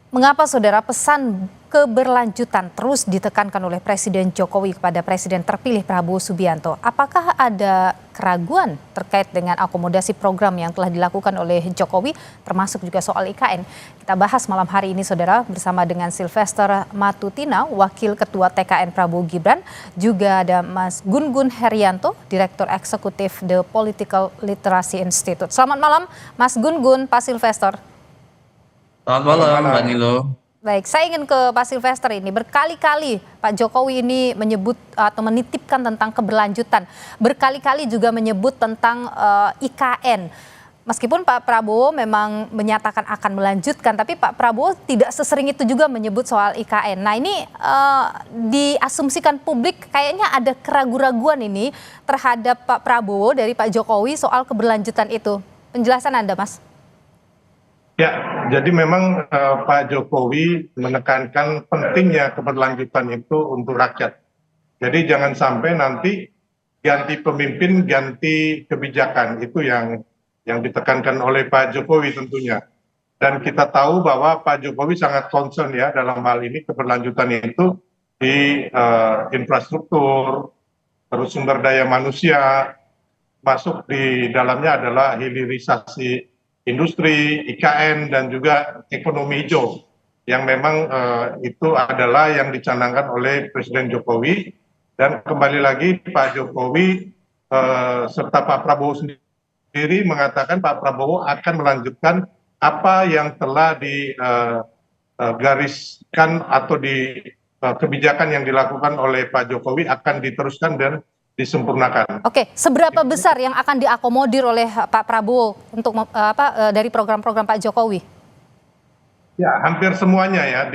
Mengapa saudara pesan keberlanjutan terus ditekankan oleh Presiden Jokowi kepada Presiden terpilih Prabowo Subianto? Apakah ada keraguan terkait dengan akomodasi program yang telah dilakukan oleh Jokowi, termasuk juga soal IKN? Kita bahas malam hari ini saudara bersama dengan Sylvester Matutina, Wakil Ketua TKN Prabowo Gibran, juga ada Mas Gun Gun Herianto, Direktur Eksekutif The Political Literacy Institute. Selamat malam Mas Gun Gun, Pak Sylvester. Selamat Selamat malam, Mbak malam. Nilo. Baik, saya ingin ke Pak Sylvester ini. Berkali-kali Pak Jokowi ini menyebut atau menitipkan tentang keberlanjutan. Berkali-kali juga menyebut tentang IKN. Meskipun Pak Prabowo memang menyatakan akan melanjutkan, tapi Pak Prabowo tidak sesering itu juga menyebut soal IKN. Nah ini diasumsikan publik kayaknya ada keraguan-raguan ini terhadap Pak Prabowo dari Pak Jokowi soal keberlanjutan itu. Penjelasan Anda, Mas. Ya, jadi memang Pak Jokowi menekankan pentingnya keberlanjutan itu untuk rakyat. Jadi jangan sampai nanti ganti pemimpin, ganti kebijakan. Itu yang ditekankan oleh Pak Jokowi tentunya. Dan kita tahu bahwa Pak Jokowi sangat concern ya dalam hal ini keberlanjutan itu di infrastruktur, terus sumber daya manusia, masuk di dalamnya adalah hilirisasi industri, IKN, dan juga ekonomi hijau yang memang itu adalah yang dicanangkan oleh Presiden Jokowi. Dan kembali lagi Pak Jokowi serta Pak Prabowo sendiri mengatakan Pak Prabowo akan melanjutkan apa yang telah digariskan atau di kebijakan yang dilakukan oleh Pak Jokowi akan diteruskan dan disempurnakan. Oke, seberapa besar yang akan diakomodir oleh Pak Prabowo untuk dari program-program Pak Jokowi? Ya, hampir semuanya ya,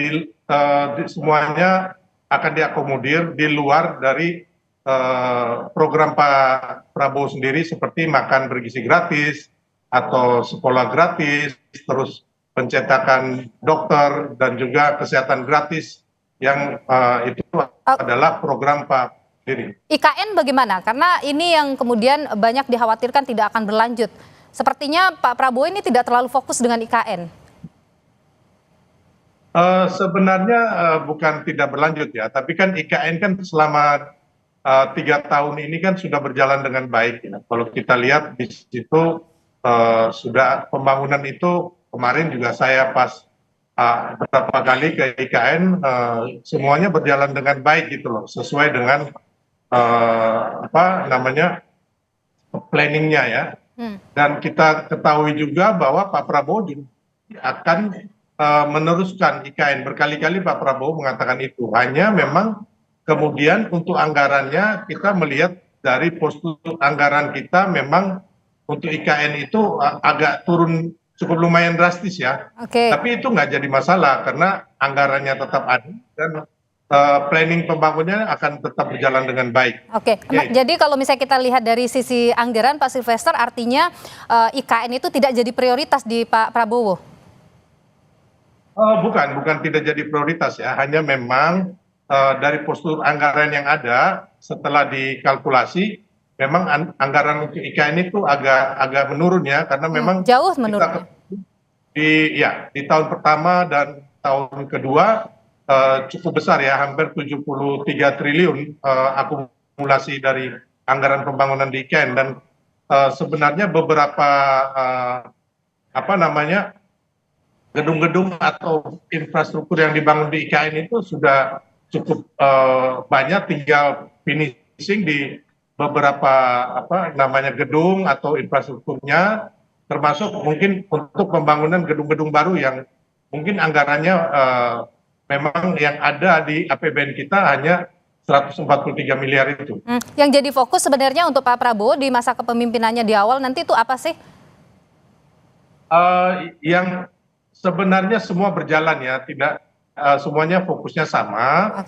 semuanya akan diakomodir di luar dari program Pak Prabowo sendiri seperti makan bergizi gratis atau sekolah gratis, terus pencetakan dokter dan juga kesehatan gratis yang itu adalah program Pak sendiri. IKN bagaimana? Karena ini yang kemudian banyak dikhawatirkan tidak akan berlanjut. Sepertinya Pak Prabowo ini tidak terlalu fokus dengan IKN. Sebenarnya bukan tidak berlanjut ya, tapi kan IKN kan selama 3 tahun ini kan sudah berjalan dengan baik. Ya. Kalau kita lihat di situ sudah pembangunan itu kemarin juga saya pas beberapa kali ke IKN semuanya berjalan dengan baik gitu loh, sesuai dengan apa namanya planningnya ya. Dan kita ketahui juga bahwa Pak Prabowo akan meneruskan IKN. Berkali-kali Pak Prabowo mengatakan itu. Hanya memang kemudian untuk anggarannya kita melihat dari postur anggaran kita memang untuk IKN itu agak turun cukup lumayan drastis ya. Tapi itu nggak jadi masalah karena anggarannya tetap ada dan planning pembangunannya akan tetap berjalan dengan baik. Oke, jadi kalau misalnya kita lihat dari sisi anggaran Pak Sylvester, artinya IKN itu tidak jadi prioritas di Pak Prabowo? Bukan tidak jadi prioritas ya, hanya memang dari postur anggaran yang ada setelah dikalkulasi, memang anggaran untuk IKN itu agak menurun ya, karena memang jauh menurun. Di tahun pertama dan tahun kedua cukup besar ya, hampir 73 triliun akumulasi dari anggaran pembangunan di IKN. Dan sebenarnya beberapa apa namanya gedung-gedung atau infrastruktur yang dibangun di IKN itu sudah cukup banyak, tinggal finishing di beberapa apa namanya gedung atau infrastrukturnya, termasuk mungkin untuk pembangunan gedung-gedung baru yang mungkin anggarannya memang yang ada di APBN kita hanya 143 miliar itu. Yang jadi fokus sebenarnya untuk Pak Prabowo di masa kepemimpinannya di awal nanti itu apa sih? Yang sebenarnya semua berjalan ya, tidak semuanya fokusnya sama.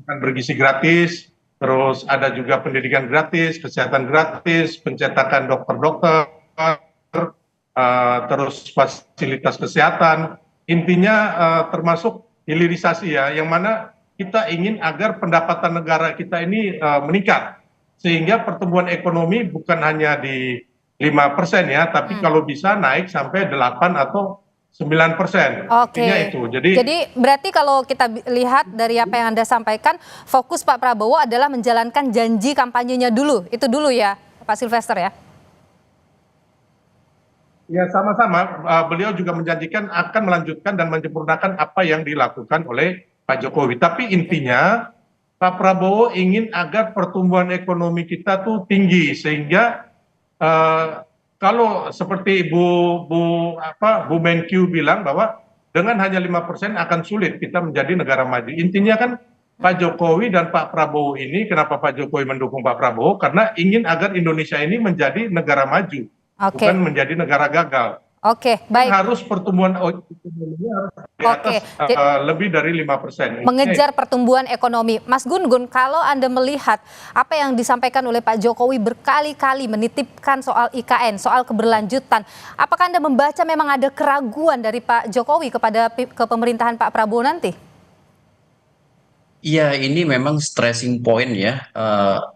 Kan bergizi gratis, terus ada juga pendidikan gratis, kesehatan gratis, pencetakan dokter-dokter, terus fasilitas kesehatan. Intinya termasuk hilirisasi ya, yang mana kita ingin agar pendapatan negara kita ini meningkat, sehingga pertumbuhan ekonomi bukan hanya di 5% ya, tapi kalau bisa naik sampai 8 atau 9%. Oke. Intinya itu. Jadi berarti kalau kita lihat dari apa yang Anda sampaikan, fokus Pak Prabowo adalah menjalankan janji kampanyenya dulu. Itu dulu ya, Pak Sylvester ya? ya sama-sama, beliau juga menjanjikan akan melanjutkan dan menyempurnakan apa yang dilakukan oleh Pak Jokowi. Tapi intinya Pak Prabowo ingin agar pertumbuhan ekonomi kita tuh tinggi sehingga kalau seperti Bu Menkyu bilang bahwa dengan hanya 5% akan sulit kita menjadi negara maju. Intinya kan Pak Jokowi dan Pak Prabowo ini, kenapa Pak Jokowi mendukung Pak Prabowo? Karena ingin agar Indonesia ini menjadi negara maju, Oke. bukan menjadi negara gagal. Oke, baik. Harus pertumbuhan ekonominya harus di atas lebih dari 5%. Mengejar pertumbuhan ekonomi. Mas Gun-Gun, kalau Anda melihat apa yang disampaikan oleh Pak Jokowi berkali-kali menitipkan soal IKN, soal keberlanjutan, apakah Anda membaca memang ada keraguan dari Pak Jokowi kepada kepemerintahan Pak Prabowo nanti? Iya, ini memang stressing point ya,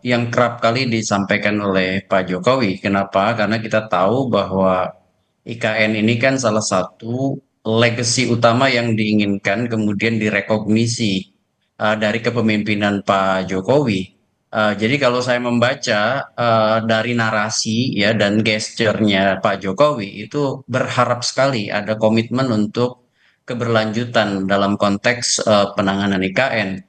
yang kerap kali disampaikan oleh Pak Jokowi. Kenapa? Karena kita tahu bahwa IKN ini kan salah satu legacy utama yang diinginkan kemudian direkognisi dari kepemimpinan Pak Jokowi. Jadi kalau saya membaca dari narasi ya dan gesturnya Pak Jokowi itu berharap sekali ada komitmen untuk keberlanjutan dalam konteks penanganan IKN.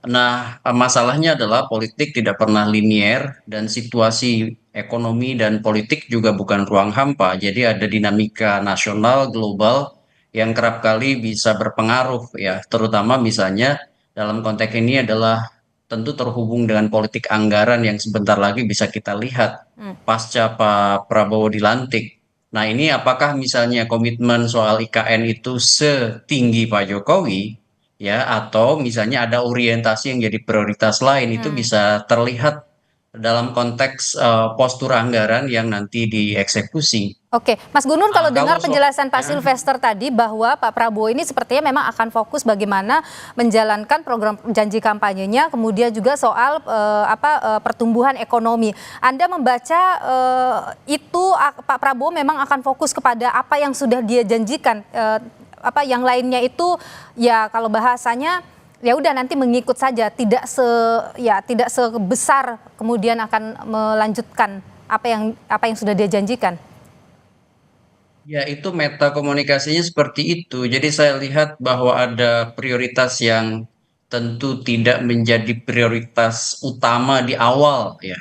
Nah, masalahnya adalah politik tidak pernah linier dan situasi ekonomi dan politik juga bukan ruang hampa. Jadi ada dinamika nasional, global yang kerap kali bisa berpengaruh ya, terutama misalnya dalam konteks ini adalah tentu terhubung dengan politik anggaran yang sebentar lagi bisa kita lihat pasca Pak Prabowo dilantik. Nah, ini apakah misalnya komitmen soal IKN itu setinggi Pak Jokowi? Ya, atau misalnya ada orientasi yang jadi prioritas lain itu bisa terlihat dalam konteks postur anggaran yang nanti dieksekusi. Oke, Mas Gunun, kalau dengar Kalau penjelasan Pak Sylvester tadi bahwa Pak Prabowo ini sepertinya memang akan fokus bagaimana menjalankan program janji kampanyenya, kemudian juga soal pertumbuhan ekonomi. Anda membaca itu Pak Prabowo memang akan fokus kepada apa yang sudah dia janjikan, apa yang lainnya itu ya kalau bahasanya ya udah nanti mengikut saja, tidak sebesar kemudian akan melanjutkan apa yang sudah dia janjikan. Ya, itu meta komunikasinya seperti itu. Jadi saya lihat bahwa ada prioritas yang tentu tidak menjadi prioritas utama di awal ya.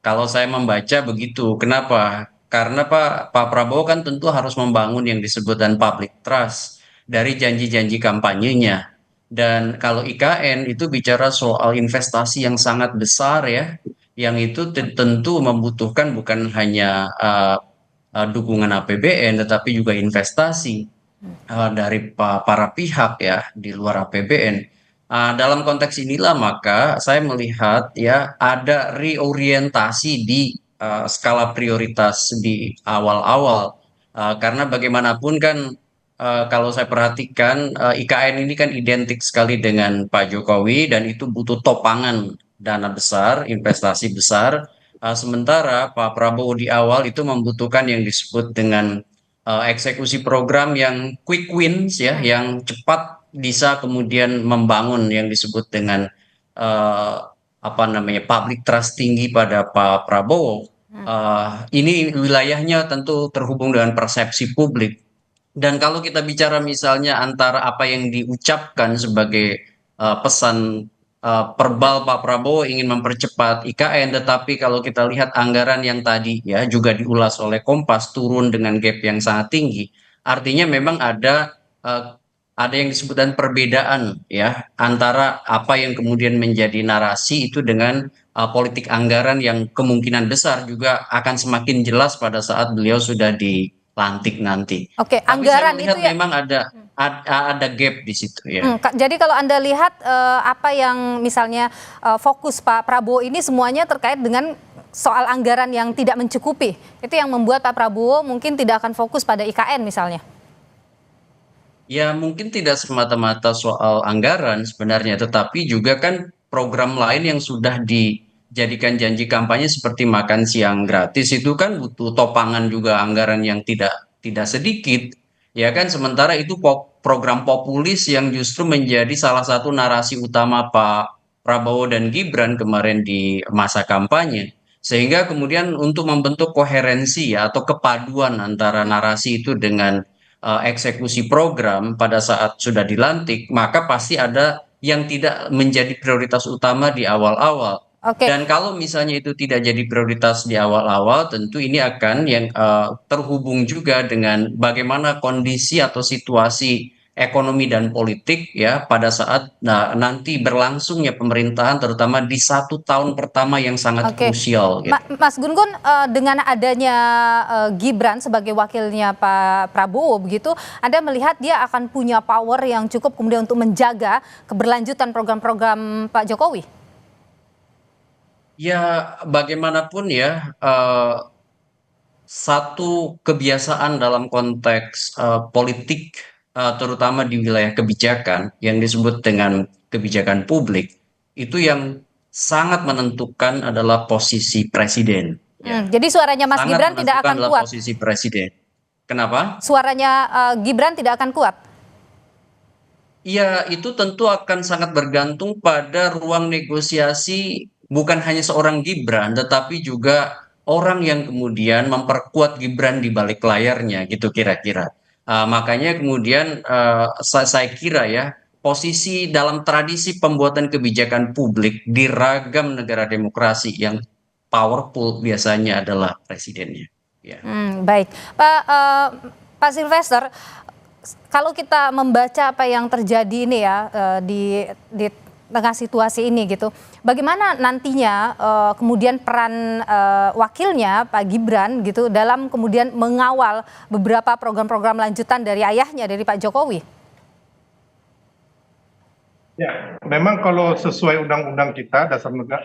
Kalau saya membaca begitu. Kenapa? Karena Pak Prabowo kan tentu harus membangun yang disebut dan public trust dari janji-janji kampanyenya. Dan kalau IKN itu bicara soal investasi yang sangat besar ya, yang itu tentu membutuhkan bukan hanya dukungan APBN, tetapi juga investasi dari para pihak ya di luar APBN. Dalam konteks inilah maka saya melihat ya ada reorientasi di skala prioritas di awal-awal. Karena bagaimanapun kan kalau saya perhatikan IKN ini kan identik sekali dengan Pak Jokowi dan itu butuh topangan dana besar, investasi besar. Sementara Pak Prabowo di awal itu membutuhkan yang disebut dengan eksekusi program yang quick wins ya, yang cepat bisa kemudian membangun yang disebut dengan public trust tinggi pada Pak Prabowo. Ini wilayahnya tentu terhubung dengan persepsi publik. Dan kalau kita bicara misalnya antara apa yang diucapkan sebagai pesan verbal Pak Prabowo ingin mempercepat IKN, tetapi kalau kita lihat anggaran yang tadi ya juga diulas oleh Kompas turun dengan gap yang sangat tinggi. Artinya memang ada yang disebutkan perbedaan ya antara apa yang kemudian menjadi narasi itu dengan politik anggaran yang kemungkinan besar juga akan semakin jelas pada saat beliau sudah dilantik nanti. Oke, Tapi anggaran saya melihat itu ya. memang ada gap di situ ya. Jadi kalau Anda lihat apa yang misalnya fokus Pak Prabowo ini semuanya terkait dengan soal anggaran yang tidak mencukupi. Itu yang membuat Pak Prabowo mungkin tidak akan fokus pada IKN misalnya. Ya mungkin tidak semata-mata soal anggaran sebenarnya, tetapi juga kan program lain yang sudah dijadikan janji kampanye seperti makan siang gratis itu kan butuh topangan juga anggaran yang tidak sedikit. Ya kan, sementara itu program populis yang justru menjadi salah satu narasi utama Pak Prabowo dan Gibran kemarin di masa kampanye. Sehingga kemudian untuk membentuk koherensi ya atau kepaduan antara narasi itu dengan eksekusi program pada saat sudah dilantik, maka pasti ada yang tidak menjadi prioritas utama di awal-awal. Oke. Dan kalau misalnya itu tidak jadi prioritas di awal-awal, tentu ini akan yang terhubung juga dengan bagaimana kondisi atau situasi ekonomi dan politik ya pada saat nanti berlangsungnya pemerintahan, terutama di 1 tahun pertama yang sangat Oke, krusial gitu. Mas Gun Gun, dengan adanya Gibran sebagai wakilnya Pak Prabowo begitu, Anda melihat dia akan punya power yang cukup kemudian untuk menjaga keberlanjutan program-program Pak Jokowi? Ya, bagaimanapun ya, satu kebiasaan dalam konteks politik, terutama di wilayah kebijakan yang disebut dengan kebijakan publik, itu yang sangat menentukan adalah posisi presiden. Ya, Jadi suaranya Mas sangat Gibran tidak menentukan akan adalah kuat. posisi presiden. Kenapa? Suaranya Gibran tidak akan kuat. Ya, itu tentu akan sangat bergantung pada ruang negosiasi bukan hanya seorang Gibran, tetapi juga orang yang kemudian memperkuat Gibran di balik layarnya, gitu kira-kira. Makanya kemudian saya kira ya, posisi dalam tradisi pembuatan kebijakan publik di ragam negara demokrasi yang powerful biasanya adalah presidennya. Ya. Baik, Pak Sylvester, kalau kita membaca apa yang terjadi ini ya di tengah situasi ini gitu, bagaimana nantinya kemudian peran wakilnya Pak Gibran gitu dalam kemudian mengawal beberapa program-program lanjutan dari ayahnya, dari Pak Jokowi? Ya, memang kalau sesuai undang-undang kita, dasar negara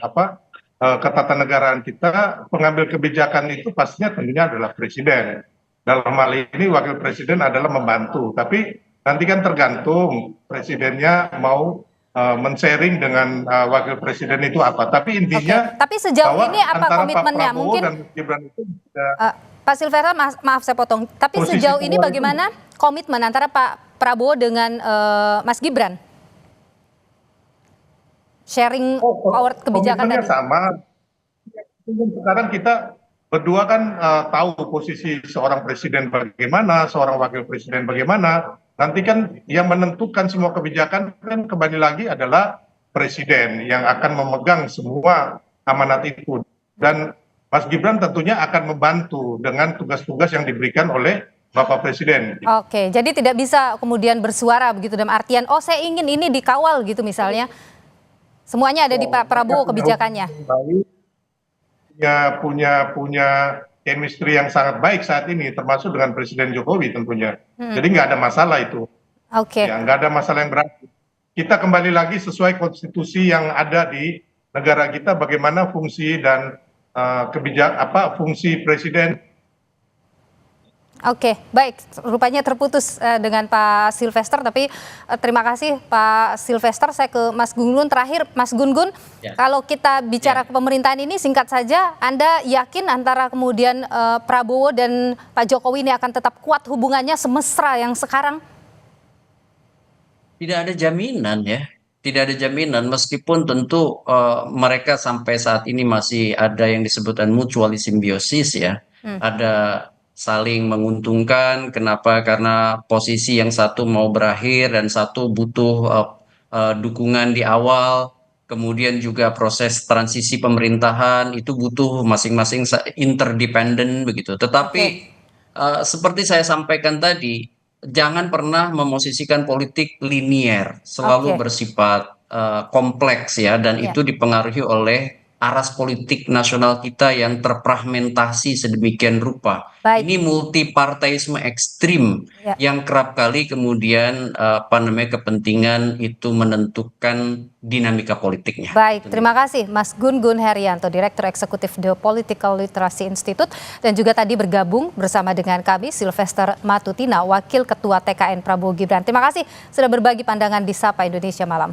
ketatanegaraan kita, pengambil kebijakan itu pastinya tentunya adalah presiden. Dalam hal ini wakil presiden adalah membantu, tapi nanti kan tergantung presidennya mau men-sharing dengan wakil presiden itu apa. Tapi intinya Tapi sejauh bahwa ini apa antara Pak komitmennya? Prabowo Mungkin dan Gibran itu sudah Pak Silvera, maaf saya potong. Tapi posisi sejauh ini power itu bagaimana komitmen antara Pak Prabowo dengan Mas Gibran? Sharing power kebijakan komitmennya tadi. sama. Sekarang kita berdua kan tahu posisi seorang presiden bagaimana, seorang wakil presiden bagaimana. Nanti kan yang menentukan semua kebijakan kan kembali lagi adalah presiden yang akan memegang semua amanat itu. Dan Mas Gibran tentunya akan membantu dengan tugas-tugas yang diberikan oleh Bapak Presiden. Oke, jadi tidak bisa kemudian bersuara begitu dalam artian, oh saya ingin ini dikawal gitu misalnya. Semuanya ada di Pak Prabowo kebijakannya. Punya chemistry yang sangat baik saat ini, termasuk dengan Presiden Jokowi tentunya. Jadi nggak ada masalah itu. Oke. Ya, nggak ada masalah yang berat. Kita kembali lagi sesuai konstitusi yang ada di negara kita, bagaimana fungsi dan fungsi presiden. Oke, baik. Rupanya terputus dengan Pak Sylvester, tapi terima kasih Pak Sylvester. Saya ke Mas Gun Gun terakhir. Mas Gun Gun, kalau kita bicara ke pemerintahan ini singkat saja, Anda yakin antara kemudian Prabowo dan Pak Jokowi ini akan tetap kuat hubungannya semesra yang sekarang? Tidak ada jaminan ya, tidak ada jaminan meskipun tentu mereka sampai saat ini masih ada yang disebutkan mutually symbiosis ya, ada saling menguntungkan. Kenapa? Karena posisi yang satu mau berakhir dan satu butuh dukungan di awal, kemudian juga proses transisi pemerintahan itu butuh masing-masing interdependen begitu. Tetapi seperti saya sampaikan tadi, jangan pernah memosisikan politik linier, selalu bersifat kompleks ya, dan itu dipengaruhi oleh aras politik nasional kita yang terfragmentasi sedemikian rupa. Ini multipartaisme ekstrim yang kerap kali kemudian kepentingan itu menentukan dinamika politiknya. Baik, terima kasih Mas Gun Gun Herianto, Direktur Eksekutif The Political Literacy Institute, dan juga tadi bergabung bersama dengan kami Sylvester Matutina, Wakil Ketua TKN Prabowo Gibran. Terima kasih sudah berbagi pandangan di Sapa Indonesia Malam.